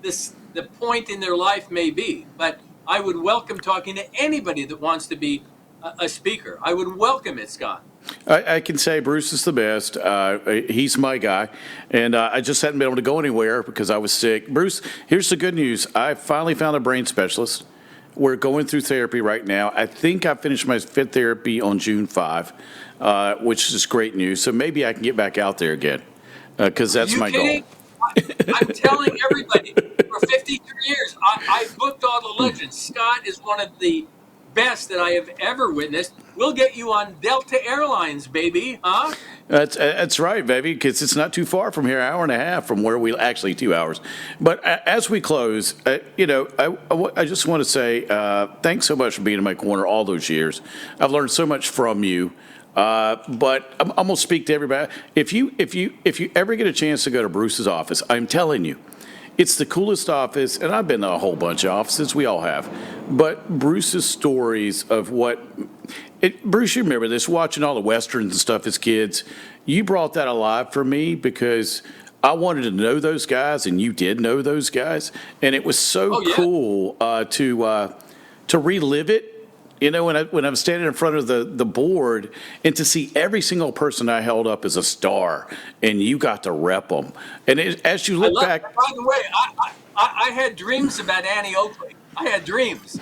the point in their life may be. But I would welcome talking to anybody that wants to be a speaker. I would welcome it, Scott. I can say Bruce is the best. He's my guy. And I just hadn't been able to go anywhere because I was sick. Bruce, here's the good news. I finally found a brain specialist. We're going through therapy right now. I think I finished my fifth therapy on June 5, which is great news. So maybe I can get back out there again because that's You my kidding? goal. I'm telling everybody, for 53 years, I booked all the legends. Scott is one of the best that I have ever witnessed. We'll get you on Delta Airlines, baby, huh? That's right, baby, because it's not too far from here, hour and a half from where we actually 2 hours. But as we close, I just want to say thanks so much for being in my corner all those years. I've learned so much from you. But I'm going to speak to everybody. If you ever get a chance to go to Bruce's office, I'm telling you, it's the coolest office, and I've been to a whole bunch of offices. We all have. But Bruce's stories of Bruce, you remember this, watching all the Westerns and stuff as kids. You brought that alive for me because I wanted to know those guys, and you did know those guys. And it was so cool to relive it. You know, when I'm standing in front of the board and to see every single person I held up as a star, and you got to rep them. And as you look back. By the way, I had dreams about Annie Oakley. I had dreams.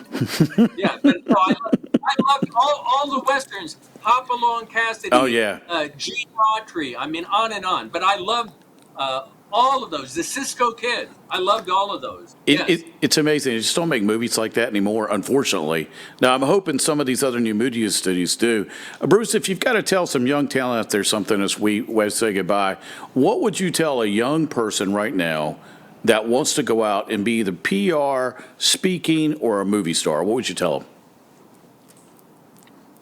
Yeah, but no, I loved all the Westerns. Hopalong Cassidy. Oh, yeah. Gene Autry. I mean, on and on. But I loved all of those. The Cisco Kid. I loved all of those. It's amazing. You just don't make movies like that anymore, unfortunately. Now, I'm hoping some of these other new movie studios do. Bruce, if you've got to tell some young talent out there something as we say goodbye, what would you tell a young person right now that wants to go out and be either PR, speaking, or a movie star? What would you tell them?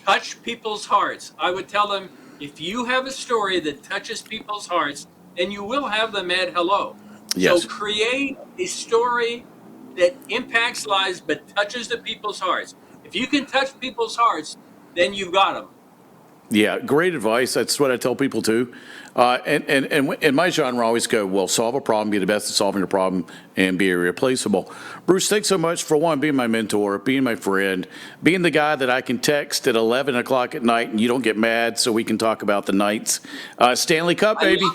Touch people's hearts. I would tell them, if you have a story that touches people's hearts, then you will have them at hello. Yes. So create a story that impacts lives but touches the people's hearts. If you can touch people's hearts, then you've got them. Yeah, great advice. That's what I tell people too. And in my genre, I always go, well, solve a problem, be the best at solving a problem, and be irreplaceable. Bruce, thanks so much for being my mentor, being my friend, being the guy that I can text at 11 o'clock at night and you don't get mad so we can talk about the Knights. Stanley Cup, baby.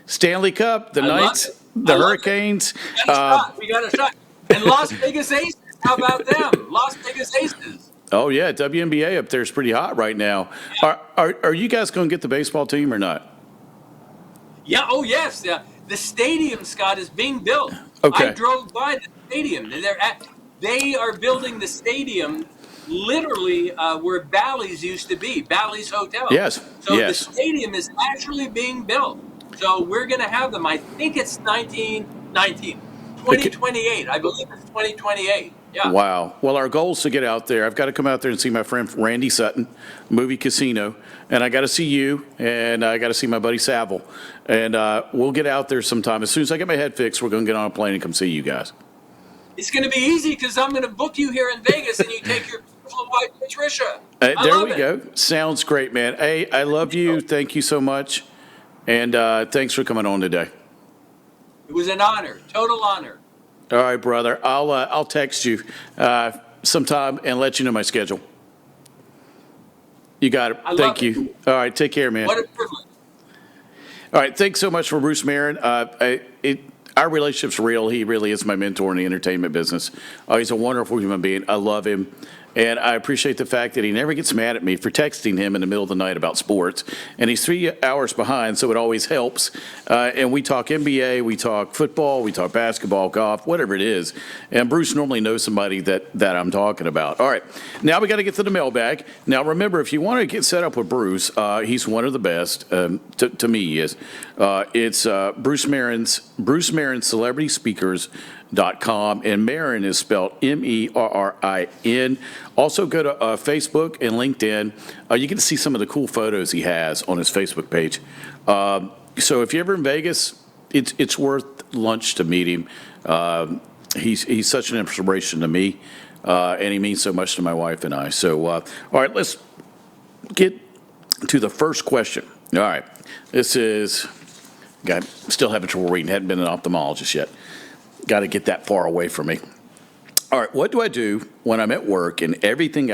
Stanley Cup, the Knights, the Hurricanes. We got a shot. And Las Vegas Aces. How about them? Las Vegas Aces. Oh, yeah. WNBA up there is pretty hot right now. Yeah. Are you guys going to get the baseball team or not? Yeah. Oh, yes. The stadium, Scott, is being built. Okay. I drove by the stadium. They are building the stadium literally where Bally's used to be, Bally's Hotel. Yes. So the stadium is actually being built. So we're going to have them. I think it's 2028. I believe it's 2028. Yeah. Wow. Well, our goal is to get out there. I've got to come out there and see my friend Randy Sutton, Movie Casino, and I got to see you, and I got to see my buddy Saville. And we'll get out there sometime. As soon as I get my head fixed, we're going to get on a plane and come see you guys. It's going to be easy because I'm going to book you here in Vegas, and you take your beautiful wife, Patricia. There we go. Sounds great, man. Hey, I love you. Thank you so much. And thanks for coming on today. It was an honor, total honor. All right, brother. I'll text you sometime and let you know my schedule. You got it. Thank you. All right, take care, man. What a privilege. All right, thanks so much for Bruce Merrin. Our relationship's real. He really is my mentor in the entertainment business. He's a wonderful human being. I love him. And I appreciate the fact that he never gets mad at me for texting him in the middle of the night about sports. And he's 3 hours behind, so it always helps. And we talk NBA, we talk football, we talk basketball, golf, whatever it is. And Bruce normally knows somebody that I'm talking about. All right, now we got to get to the mailbag. Now, remember, if you want to get set up with Bruce, he's one of the best. To me, he is. It's Bruce Merrin Celebrity Speakers.com, and Merrin is spelled Merrin. Also go to Facebook and LinkedIn. You get to see some of the cool photos he has on his Facebook page. So if you're ever in Vegas, it's worth lunch to meet him. He's such an inspiration to me, and he means so much to my wife and I. So, all right, let's get to the first question. All right, this is, guy, still having trouble reading, hadn't been an ophthalmologist yet. Got to get that far away from me. All right, what do I do when I'm at work and everything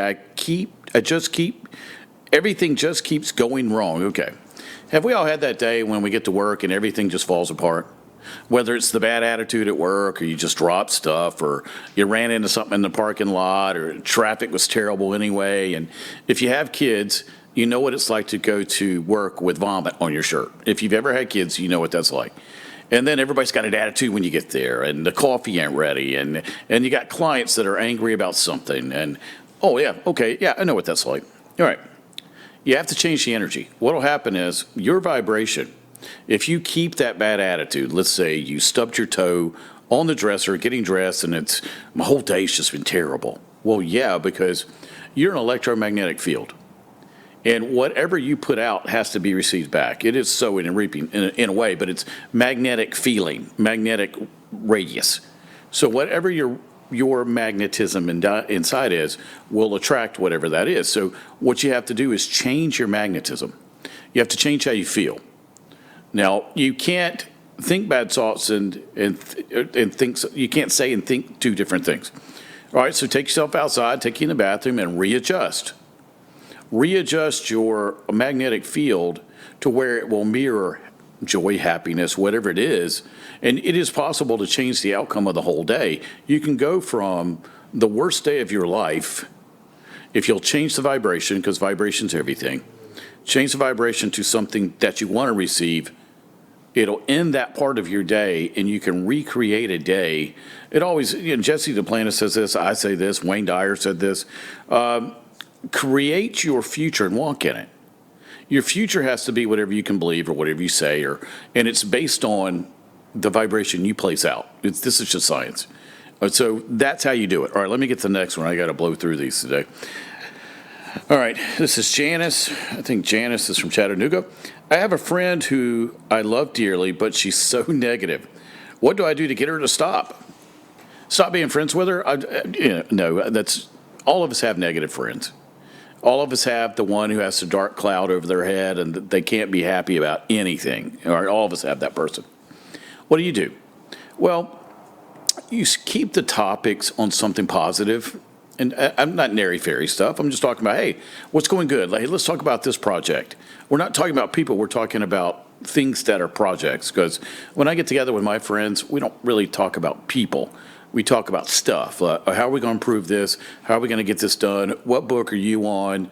just keeps going wrong? Okay. Have we all had that day when we get to work and everything just falls apart? Whether it's the bad attitude at work, or you just dropped stuff, or you ran into something in the parking lot, or traffic was terrible anyway. And if you have kids, you know what it's like to go to work with vomit on your shirt. If you've ever had kids, you know what that's like. And then everybody's got an attitude when you get there, and the coffee ain't ready, and you got clients that are angry about something. And, oh, yeah, okay, yeah, I know what that's like. All right. You have to change the energy. What will happen is your vibration, if you keep that bad attitude, let's say you stubbed your toe on the dresser getting dressed and my whole day's just been terrible. Well, yeah, because you're an electromagnetic field. And whatever you put out has to be received back. It is sowing and reaping in a way, but it's magnetic feeling, magnetic radius. So whatever your magnetism inside is will attract whatever that is. So what you have to do is change your magnetism. You have to change how you feel. Now, you can't think bad thoughts and think, you can't say and think two different things. All right, so take yourself outside, take you in the bathroom, and readjust. Readjust your magnetic field to where it will mirror joy, happiness, whatever it is. And it is possible to change the outcome of the whole day. You can go from the worst day of your life, if you'll change the vibration, because vibration's everything, change the vibration to something that you want to receive. It'll end that part of your day, and you can recreate a day. It always, Jesse Duplantis says this, I say this, Wayne Dyer said this. Create your future and walk in it. Your future has to be whatever you can believe or whatever you say, and it's based on the vibration you place out. This is just science. So that's how you do it. All right, let me get to the next one. I got to blow through these today. All right, this is Janice. I think Janice is from Chattanooga. I have a friend who I love dearly, but she's so negative. What do I do to get her to stop? Stop being friends with her? No, that's all of us have negative friends. All of us have the one who has a dark cloud over their head and they can't be happy about anything. All of us have that person. What do? Well, you keep the topics on something positive. And I'm not airy-fairy stuff. I'm just talking about, hey, what's going good? Hey, let's talk about this project. We're not talking about people. We're talking about things that are projects. Because when I get together with my friends, we don't really talk about people. We talk about stuff. How are we going to improve this? How are we going to get this done? What book are you on?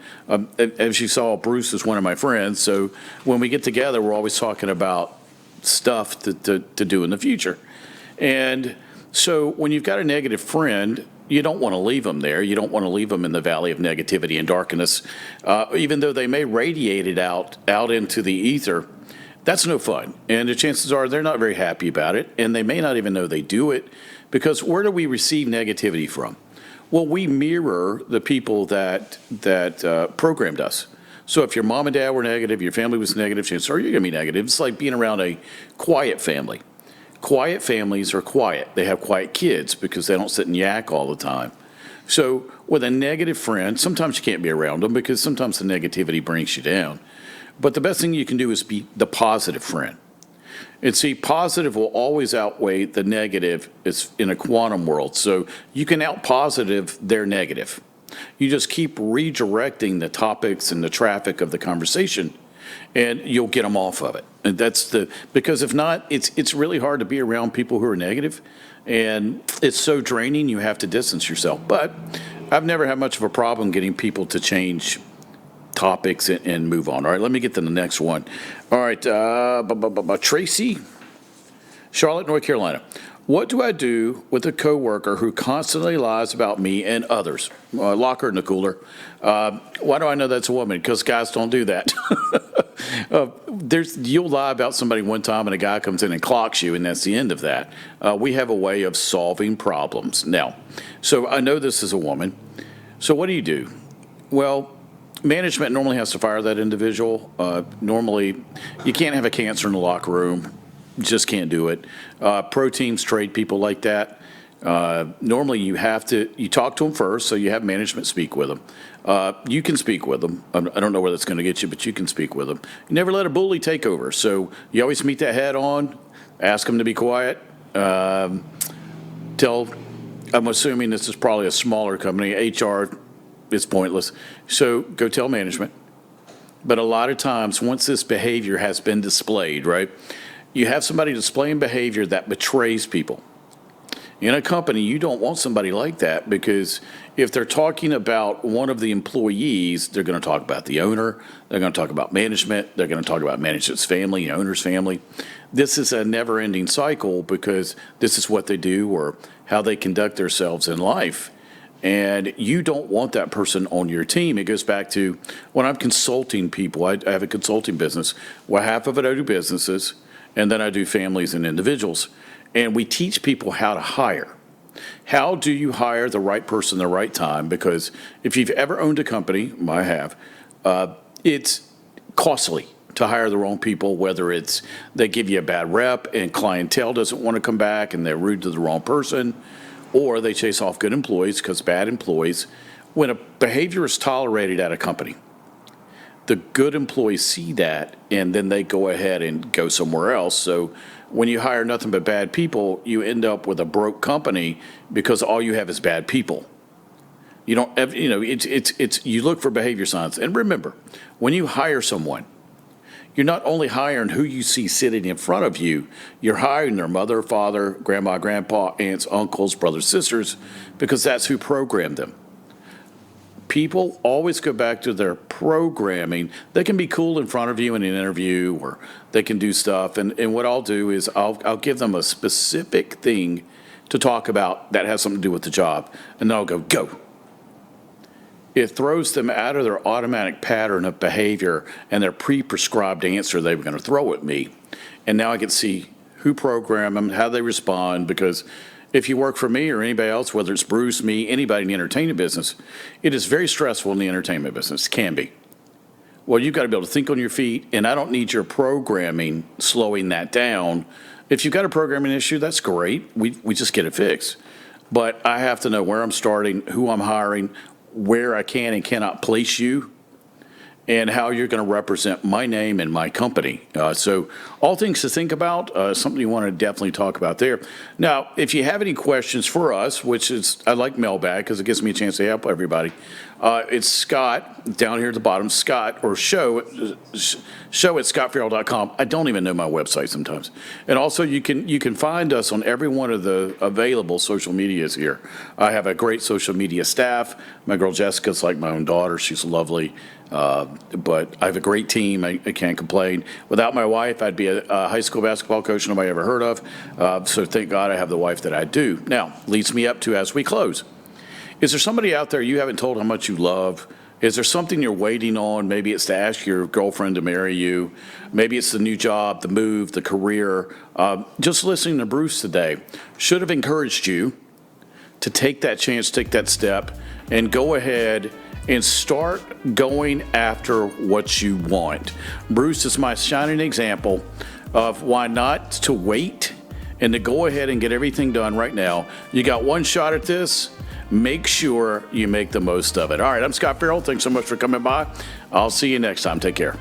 As you saw, Bruce is one of my friends. So when we get together, we're always talking about stuff to do in the future. And so when you've got a negative friend, you don't want to leave them there. You don't want to leave them in the valley of negativity and darkness. Even though they may radiate it out into the ether, that's no fun. And the chances are they're not very happy about it, and they may not even know they do it. Because where do we receive negativity from? Well, we mirror the people that programmed us. So if your mom and dad were negative, your family was negative, chances are you're going to be negative. It's like being around a quiet family. Quiet families are quiet. They have quiet kids because they don't sit and yak all the time. So with a negative friend, sometimes you can't be around them because sometimes the negativity brings you down. But the best thing you can do is be the positive friend. And see, positive will always outweigh the negative in a quantum world. So you can out positive their negative. You just keep redirecting the topics and the traffic of the conversation, and you'll get them off of it. And because if not, it's really hard to be around people who are negative, and it's so draining you have to distance yourself. But I've never had much of a problem getting people to change topics and move on. All right, let me get to the next one. All right, Tracy, Charlotte, North Carolina. What do I do with a coworker who constantly lies about me and others? Lock her in the cooler. Why do I know that's a woman? Because guys don't do that. You'll lie about somebody one time and a guy comes in and clocks you, and that's the end of that. We have a way of solving problems. Now, so I know this is a woman. So what do? Well, management normally has to fire that individual. Normally, you can't have a cancer in the locker room. Just can't do it. Pro teams trade people like that. Normally, you talk to them first, so you have management speak with them. You can speak with them. I don't know where that's going to get you, but you can speak with them. You never let a bully take over, so you always meet that head on, ask them to be quiet. I'm assuming this is probably a smaller company. HR is pointless. So go tell management. But a lot of times, once this behavior has been displayed, right, you have somebody displaying behavior that betrays people. In a company, you don't want somebody like that, because if they're talking about one of the employees, they're going to talk about the owner, they're going to talk about management, they're going to talk about management's family, owner's family. This is a never-ending cycle, because this is what they do or how they conduct themselves in life. And you don't want that person on your team. It goes back to when I'm consulting people. I have a consulting business. Well, half of it I do businesses, and then I do families and individuals. And we teach people how to hire. How do you hire the right person at the right time? Because if you've ever owned a company, I have, it's costly to hire the wrong people, whether it's they give you a bad rep and clientele doesn't want to come back and they're rude to the wrong person, or they chase off good employees because bad employees. When a behavior is tolerated at a company, the good employees see that, and then they go ahead and go somewhere else. So when you hire nothing but bad people, you end up with a broke company because all you have is bad people. You don't have, it's you look for behavior signs. And remember, when you hire someone, you're not only hiring who you see sitting in front of you, you're hiring their mother, father, grandma, grandpa, aunts, uncles, brothers, sisters, because that's who programmed them. People always go back to their programming. They can be cool in front of you in an interview, or they can do stuff. And what I'll do is I'll give them a specific thing to talk about that has something to do with the job. And then I'll go. It throws them out of their automatic pattern of behavior and their pre-prescribed answer they were going to throw at me. And now I can see who programmed them, how they respond, because if you work for me or anybody else, whether it's Bruce, me, anybody in the entertainment business, it is very stressful in the entertainment business. It can be. Well, you've got to be able to think on your feet, and I don't need your programming slowing that down. If you've got a programming issue, that's great. We just get it fixed. But I have to know where I'm starting, who I'm hiring, where I can and cannot place you, and how you're going to represent my name and my company. So all things to think about, something you want to definitely talk about there. Now, if you have any questions for us, which is, I like mailbag because it gives me a chance to help everybody. It's Scott, down here at the bottom, Scott, or show at scotferrell.com. I don't even know my website sometimes. And also you can find us on every one of the available social medias here. I have a great social media staff. My girl Jessica's like my own daughter. She's lovely. But I have a great team. I can't complain. Without my wife, I'd be a high school basketball coach nobody ever heard of. So thank God I have the wife that I do. Now, leads me up to, as we close, is there somebody out there you haven't told how much you love? Is there something you're waiting on? Maybe it's to ask your girlfriend to marry you. Maybe it's the new job, the move, the career. Just listening to Bruce today should have encouraged you to take that chance, take that step, and go ahead and start going after what you want. Bruce is my shining example of why not to wait and to go ahead and get everything done right now. You got one shot at this. Make sure you make the most of it. All right, I'm Scot Ferrell. Thanks so much for coming by. I'll see you next time. Take care.